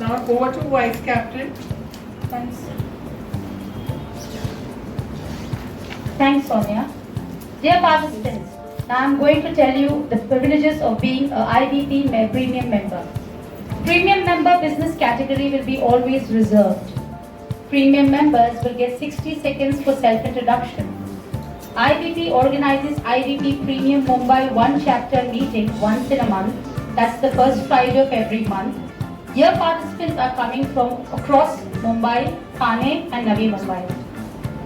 now over to Vice Captain. Thanks. Thanks, Sonia. Dear participants, now I'm going to tell you the privileges of being a IBP Premium member. Premium member business category will be always reserved. Premium members will get 60 seconds for self-introduction. IBP organizes IBP Premium Mumbai One Chapter meeting once in a month. That's the first Friday of every month. Here participants are coming from across Mumbai, Thane and Navi Mumbai.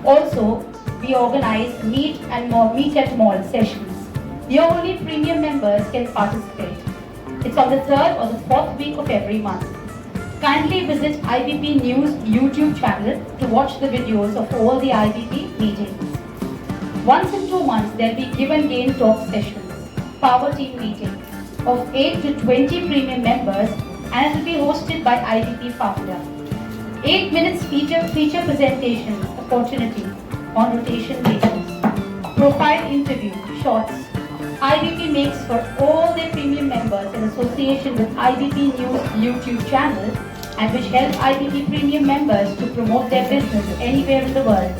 Also, we organize meet at mall sessions. Here only premium members can participate. It's on the 3rd or the 4th week of every month. Kindly visit IBP News YouTube channel to watch the videos of all the IBP meetings. Once in 2 months, there will be give and gain talk sessions, power team meeting of 8 to 20 premium members, and it will be hosted by IBP founder. 8 minutes feature presentations, opportunity on rotation meetings, profile interview, shorts. IBP makes for all their premium members in association with IBP News YouTube channel, and which help IBP premium members to promote their business anywhere in the world.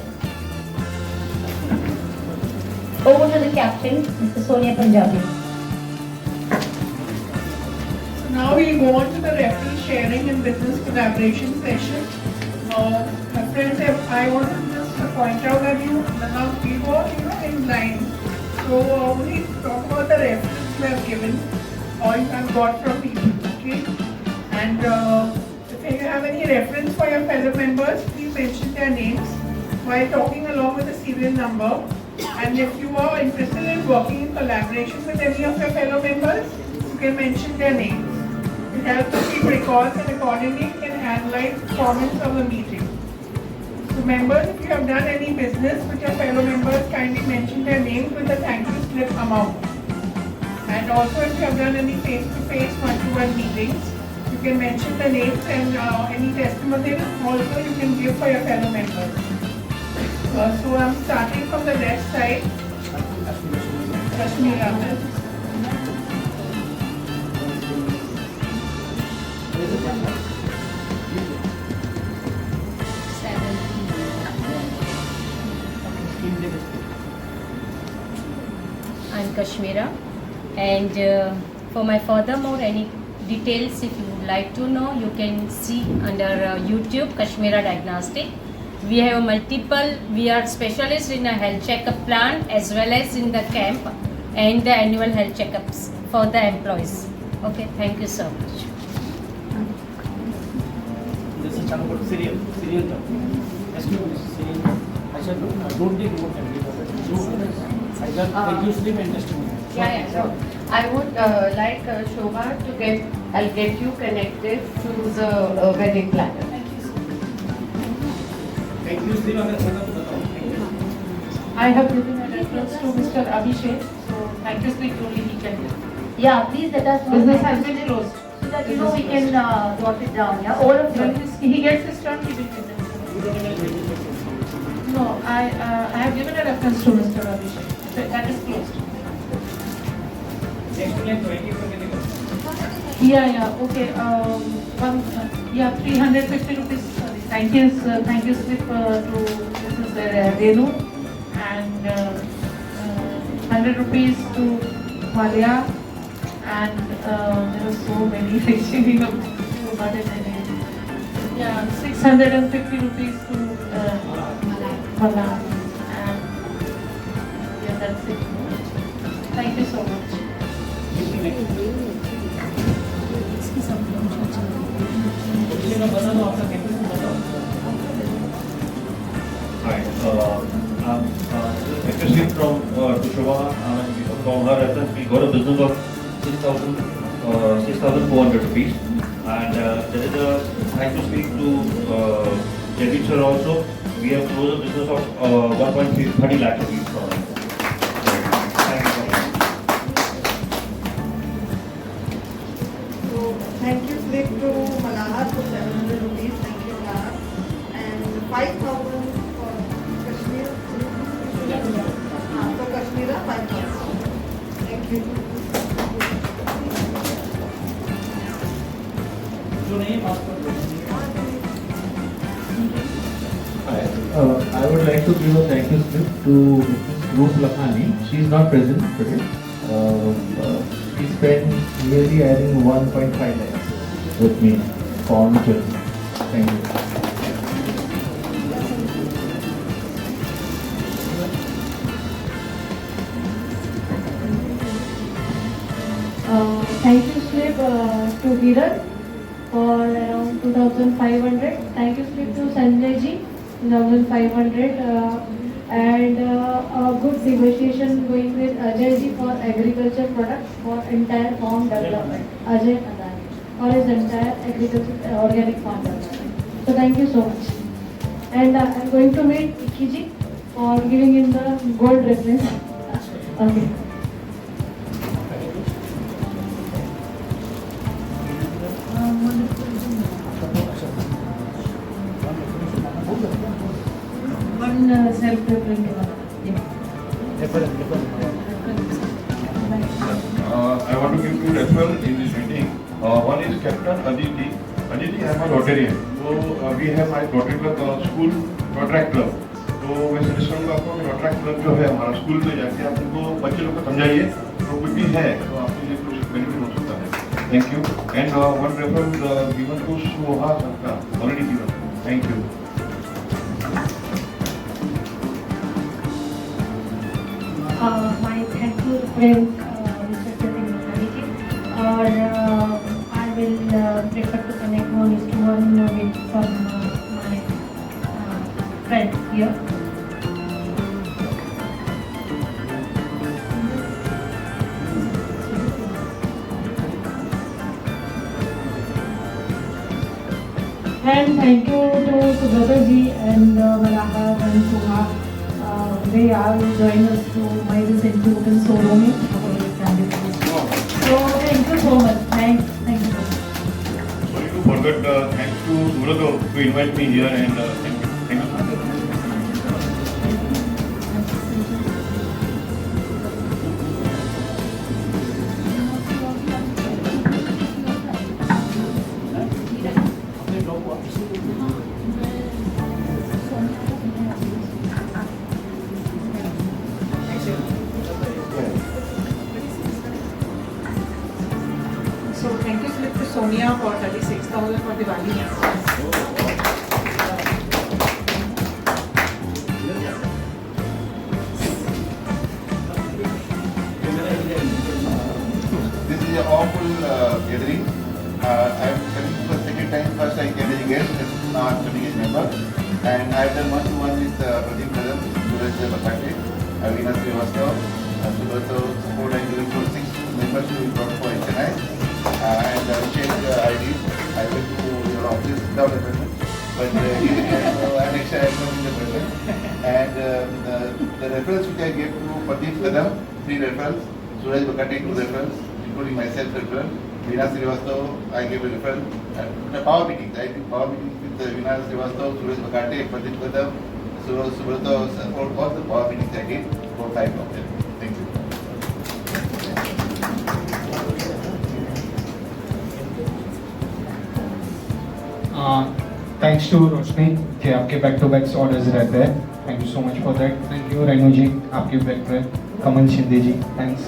Over to the captain, Mr. Sonia Punjabi. So now we go on to the reference sharing and business collaboration session. My friends, I want to just point out that now we go in line. So we talk about the reference we have given or you have got from people. Okay? And if you have any reference for your fellow members, please mention their names while talking along with the serial number. And if you are interested in working in collaboration with any of your fellow members, you can mention their names. It helps us keep records and accordingly you can analyze performance of the meeting. So members, if you have done any business with your fellow members, kindly mention their names with the thank you slip amount. And also if you have done any face-to-face one-to-one meetings, you can mention the names and any testimonial also you can give for your fellow members. So I'm starting from the left side. Kashmir Ahmed. I'm Kashmira, and for my furthermore any details if you would like to know, you can see under YouTube Kashmira Diagnostic. We have we are specialists in a health checkup plan as well as in the camp and the annual health checkups for the employees. Okay, thank you so much. This is about serial job. Excuse me, serial. I said, don't take remote family. I got usually my testimony. Yeah. So I would like Shobha to I'll get you connected to the wedding planner. I have given a reference to Mr. Abhishek, so thank you, speak only he can do. Yeah, please let us know. Business has been closed. So that we can jot it down. Yeah, all of When you. he gets his turn, he will get it. No, I have given a reference to Mr. Abhishek. So that is closed. Yeah, okay. 350 rupees. Sorry. Thank you, slip to Mrs. Renu, and 100 rupees to Malia, and there are so many receiving of 650 rupees to Mala, and that's it. Thank you so much. Hi, I'm actually from Shobha. From her reference, we got a business of 6,400 rupees, and there is a thank you speak to David sir also. We have closed a business of 1.30 lakh rupees from him. Thank you so much. So thank you slip to Malahar for 700 rupees. Thank you Malahar, and 5,000 for Kashmir. For Kashmira 5,000. Thank you. जो नहीं पास कर दो. I would like to give a thank you slip to Mrs. Ruth Lakhani. She is not present today. She spent nearly, I think, 1.5 lakhs with me for all children. Thank you. Thank you slip to Viral for around 2,500. Thank you slip to Sanjay ji, 2,500. And a good negotiation going with Ajay ji for agriculture products for entire farm development. Ajay Adani for his entire agriculture organic farm development. So thank you so much. And I'm going to meet Ikki ji for giving him the gold reference. Okay. One self-referring I want to give two referral in this meeting. One is Captain Aditi. Aditi, I am a Rotarian. So we have my Rotary Club school Rotaract Club. तो मैं suggest करूँगा आपको कि Rotaract Club जो है हमारा school में जाके आप उनको बच्चे लोग को समझाइए तो कुछ भी है तो आपके लिए कुछ बेनिफिट हो सकता है. Thank you. And one referral given to Soha Sarkar, already given. Thank you. My thank you friend Mr. Pratik Mukherjee, or I will prefer to connect one with from my friends here. And thank you to Subrata ji and Malahar and Suha. They are joining us to my Institute in Solomon. So thank you so much. Thank you so much. Sorry to forget, thanks to Surato to invite me here and thank you. Thank you. So thank you slip to Sonia for 36,000 for Diwali. This is a awful gathering. I'm coming for the second time. First I came as a guest, and now I'm coming as a member. And I've done one-to-one with Pradeep Kadam, Suraj Bakate, Avina Srivastava, Subrato support and giving for 6 members who will come for HNI. And Abhishek ID, I went to your office without appointment. But I'm next time I'm coming the appointment. And the referrals which I gave to Pradeep Kadam, 3 referrals, Suraj Bakate 2 referrals, including myself referral. Veena Srivastava, I gave a referral. And the power meetings, I did power meetings with Veena Srivastava, Suraj Bakate, Pradeep Kadam, Subrata, all the power meetings I did for 5 of them. Thank you. Thanks to Roshni कि आपके back to back orders रहते हैं. Thank you so much for that. Thank you Renu ji, आपके back पे कमल शिंदे जी, thanks.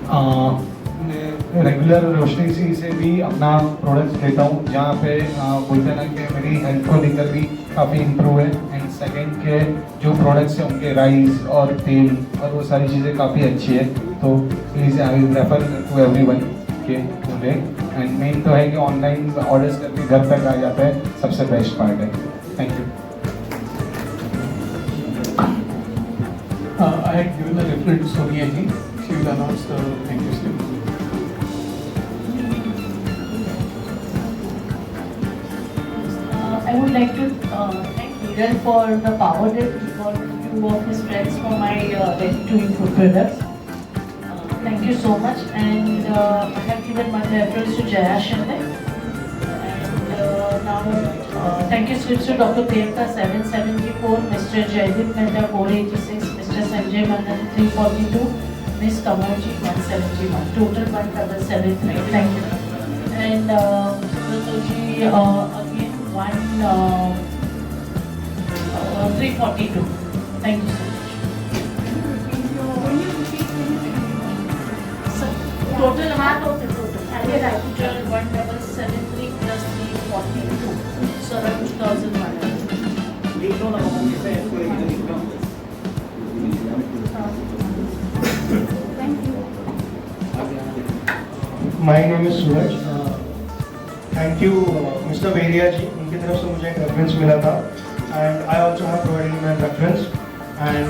हाँ, मैं regular रोशनी सी से भी अपना प्रोडक्ट्स लेता हूँ जहाँ पे बोलते हैं ना कि मेरी हेल्थ को लेकर भी काफ़ी इम्प्रूव है. एंड सेकेंड के जो प्रोडक्ट्स हैं उनके राइस और तेल और वो सारी चीज़ें काफ़ी अच्छी है. तो please I will refer to everyone के मुझे. एंड मेन तो है कि ऑनलाइन ऑर्डर्स करके घर तक आ जाता है, सबसे बेस्ट पार्ट है. Thank you. I had given a referral to Sonia ji. She will announce the thank you slip. I would like to thank Viral for the power that he got few of his friends for my ready-to-eat food products. Thank you so much. And I have given my reference to Jaya Shinde. And now thank you slips to Dr. Priyanka 774, Mr. Jaideep Mehta 486, Mr. Sanjay Manan 342, Miss Kamoji 171, total 1773. Thank you. And Subrataji again 342. Thank you so much. Total amount of the total. Total 1773 plus 342. So around 2,100. My name is Suraj. Thank you, Mr. Veria ji. उनकी तरफ से मुझे एक reference मिला था, and I also have provided him a reference. And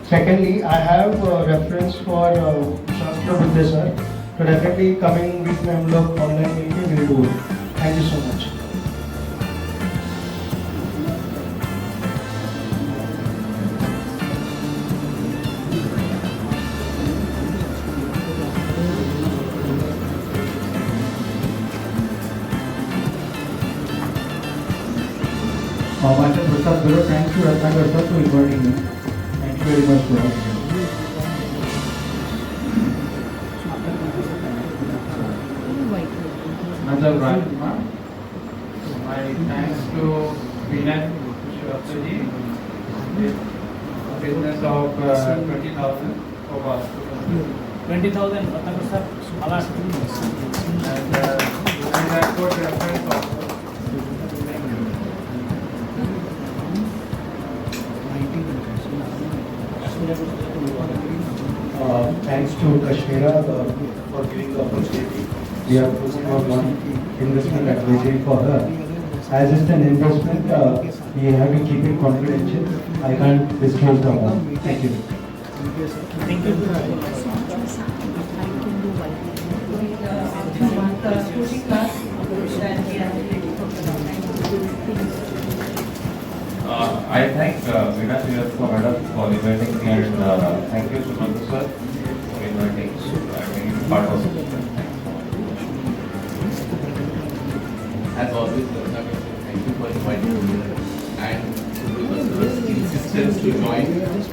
secondly, I have a reference for Shastra Buddha sir. So definitely coming week में हम लोग online मिलके will do it. Thank you so much. Master Prasad Guru, thanks to Ratnakar sir for inviting me. Thank you very much for us. Another Rajkumar. My thanks to Vinay Shresthaji, business of 20,000 for us. 20,000, Ratnakar sir, Alas. And I got reference also. Thanks to Kashmira for giving the opportunity. We are focusing on one investment advisory for her. As it's an investment, we have to keep it confidential. I can't disclose the amount. Thank you. Thank you. I thank Veena for inviting me, and thank you Sumanta sir for inviting and being part of it. As always, Ratnakar, thank you for inviting me and Sumanta sir's insistence to join.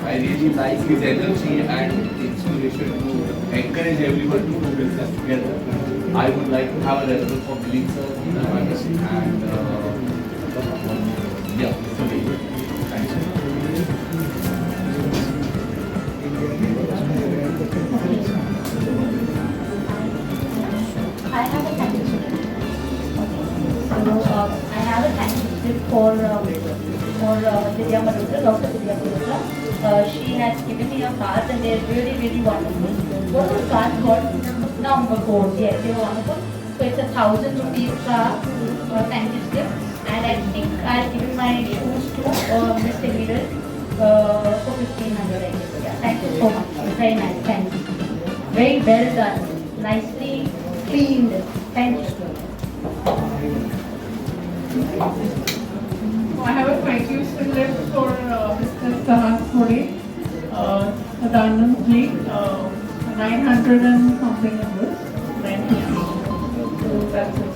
I really like his energy and inspiration to encourage everyone to do business together. I would like to have a reference for Dilip sir and yeah, so thank you. I have a thank you slip. So I have a thank you slip for Vidya Malhotra, Dr. Vidya Malhotra. She has given me a card and they are really, really wonderful. What was the card called? Number codes. Yes, they were wonderful. So it's 1,000 rupees thank you slip. And I think I've given my shoes to Mr. Viral for 1,500. Yeah, thank you so much. Very nice. Thank you. Very well done. Nicely cleaned. Thank you. I have a thank you slip for Mr. Sahas Khode, Sadanand ji, 900 and something numbers. 950. So that's it.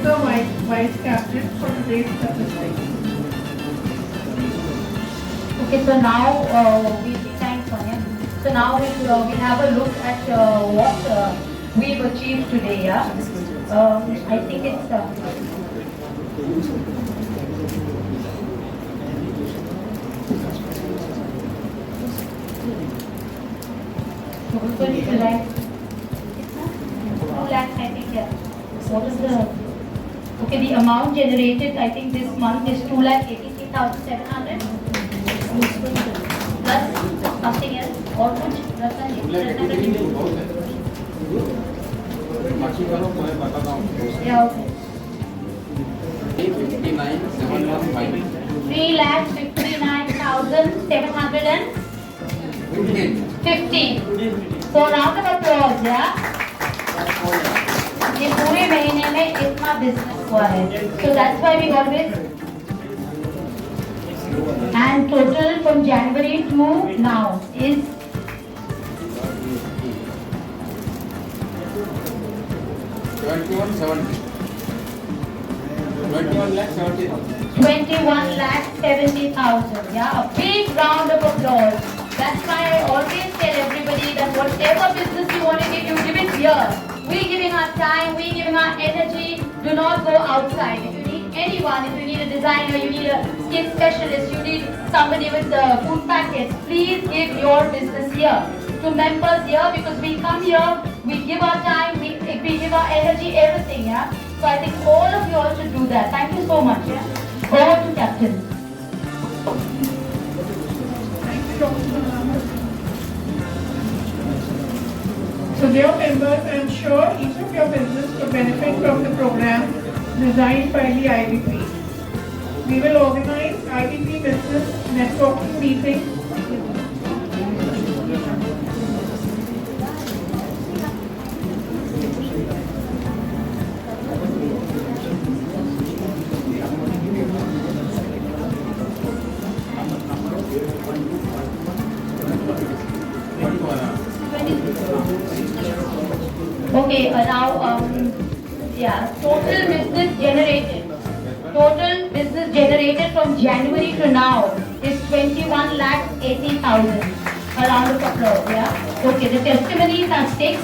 The vice captain for today's statistics. Okay, so now thanks Sonia. So now we'll have a look at what we've achieved today. Yeah, I think it's. Like 2 lakhs, I think, yeah. What is the, okay, the amount generated, I think this month is 2,83,700 plus something else, or which, yeah, okay. 3,59,750. So round of applause, yeah. ये पूरे महीने में इतना business हुआ है, so that's why we always And total from January to now is 21,70,000. Yeah, a big round of applause. That's why I always tell everybody that whatever business you want to give, you give it here. We're giving our time, we're giving our energy. Do not go outside. If you need anyone, if you need a designer, you need a skin specialist, you need somebody with food packets, please give your business here to members here, because we come here, we give our time, we give our energy, everything. Yeah. So I think all of you all should do that. Thank you so much. Yeah. Over to Captain. Thank you, Dr. Malama. So dear members, I am sure each of your business will benefit from the program designed by the IBP. We will organize IBP business networking meetings. Okay, now, total business generated. Total business generated from January to now is 21,80,000. A round of applause, yeah. Okay, the testimonies are 6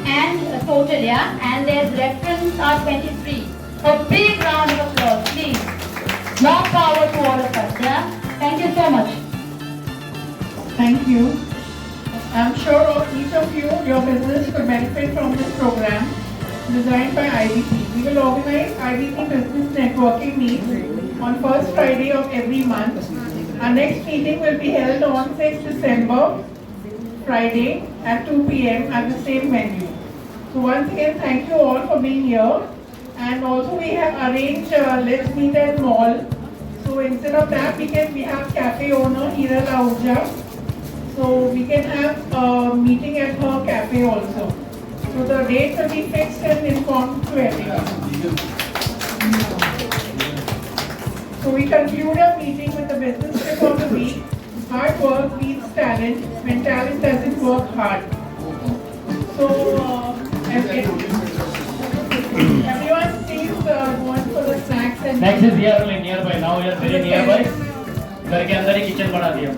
and total, yeah, and there's reference are 23. A big round of applause, please. More power to all of us, yeah. Thank you so much. Thank you. I'm sure each of you, your business could benefit from this program designed by IBP. We will organize IBP Business Networking Meet on first Friday of every month. Our next meeting will be held on 6th December, Friday at 2 p.m. at the same venue. So once again, thank you all for being here. And also we have arranged Let's Meet at Mall. So instead of that, we have cafe owner Hira Lahuja. So we can have a meeting at her cafe also. So the date will be fixed and informed to everyone. So we conclude our meeting with the business tip of the week. Hard work beats talent when talent doesn't work hard. So everyone please go on for the snacks and Snacks is here only nearby. Now we are very nearby. घर के अंदर ही kitchen बना दिया.